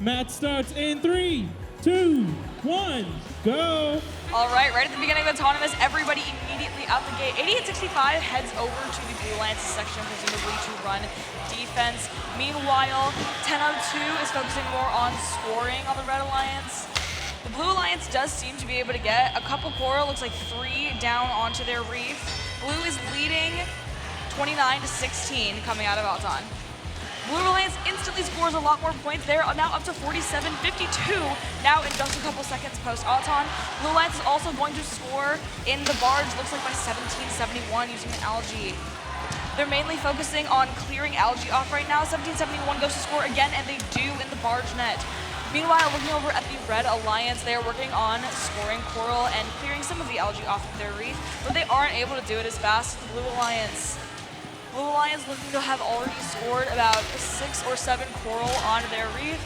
Match starts in 3, 2, 1, go! All right at the beginning of the autonomous, everybody immediately out the gate. 8865 heads over to the Blue Alliance section, presumably to run defense. Meanwhile, 1002 is focusing more on scoring on the Red Alliance. The Blue Alliance does seem to be able to get a couple coral, looks like 3 down onto their reef. Blue is leading 29-16 coming out of Alton. Blue Alliance instantly scores a lot more points. They're now up to 47-52 now in just a couple seconds post-Alton. Blue Alliance is also going to score in the barge, looks like by 1771 using an algae. They're mainly focusing on clearing algae off right now. 1771 goes to score again, and they do in the barge net. Meanwhile, looking over at the Red Alliance, they are working on scoring coral and clearing some of the algae off of their reef, but they aren't able to do it as fast as the Blue Alliance. Blue Alliance looking to have already scored about 6 or 7 coral on their reef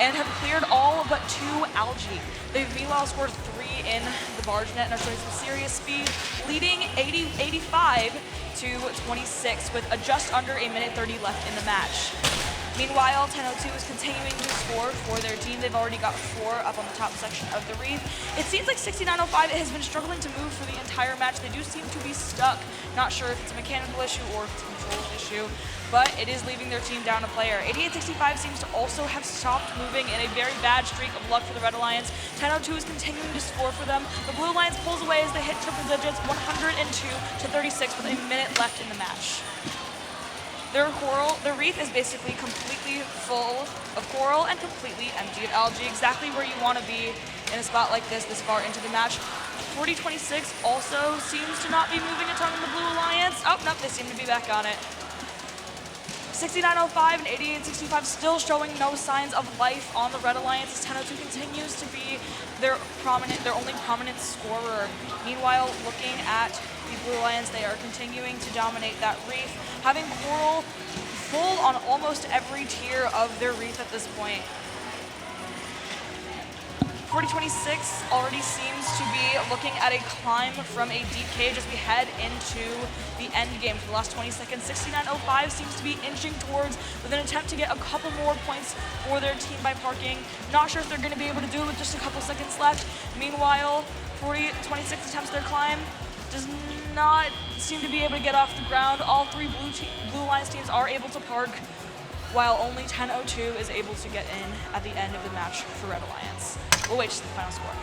and have cleared all but 2 algae. They've meanwhile scored 3 in the barge net and are showing some serious speed, leading 85 to 26 with just under a minute 30 left in the match. Meanwhile, 1002 is continuing to score for their team. They've already got 4 up on the top section of the reef. It seems like 6905 has been struggling to move for the entire match. They do seem to be stuck. Not sure if it's a mechanical issue or if it's a control issue, but it is leaving their team down a player. 8865 seems to also have stopped moving in a very bad streak of luck for the Red Alliance. 1002 is continuing to score for them. The Blue Alliance pulls away as they hit triple digits, 102-36 with a minute left in the match. Their reef is basically completely full of coral and completely empty of algae, exactly where you want to be in a spot like this far into the match. 4026 also seems to not be moving a ton in the Blue Alliance. Oh, nope, they seem to be back on it. 6905 and 8865 still showing no signs of life on the Red Alliance as 1002 continues to be their only prominent scorer. Meanwhile, looking at the Blue Alliance, they are continuing to dominate that reef, having coral full on almost every tier of their reef at this point. 4026 already seems to be looking at a climb from a deep cage as we head into the end game for the last 20 seconds. 6905 seems to be inching towards with an attempt to get a couple more points for their team by parking. Not sure if they're going to be able to do it with just a couple seconds left. Meanwhile, 4026 attempts their climb. Does not seem to be able to get off the ground. All 3 Blue Alliance teams are able to park, while only 1002 is able to get in at the end of the match for Red Alliance. We'll wait to see the final score.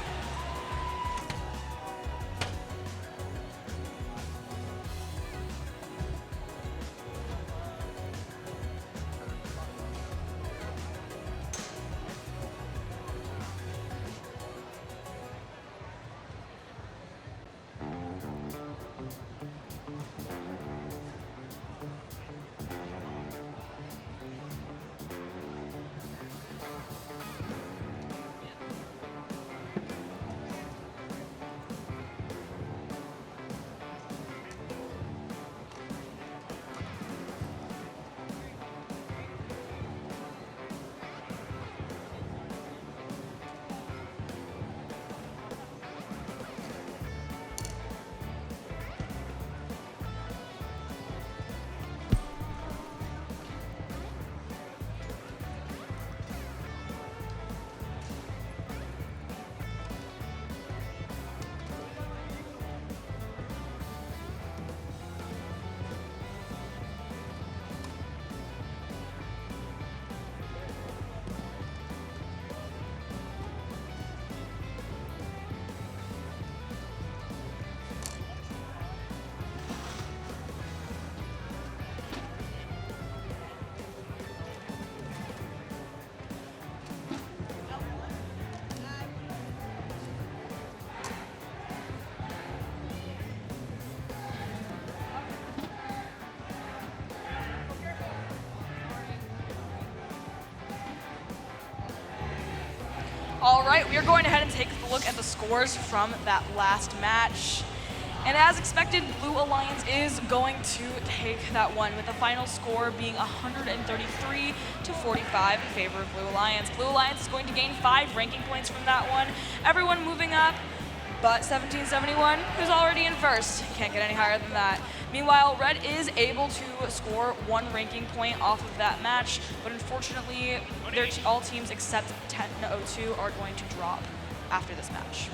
All right, we are going ahead and take a look at the scores from that last match. And as expected, Blue Alliance is going to take that one, with the final score being 133-45 in favor of Blue Alliance. Blue Alliance is going to gain 5 ranking points from that one. Everyone moving up but 1771, who's already in first. Can't get any higher than that. Meanwhile, Red is able to score 1 ranking point off of that match, but unfortunately, all teams except 1002 are going to drop after this match.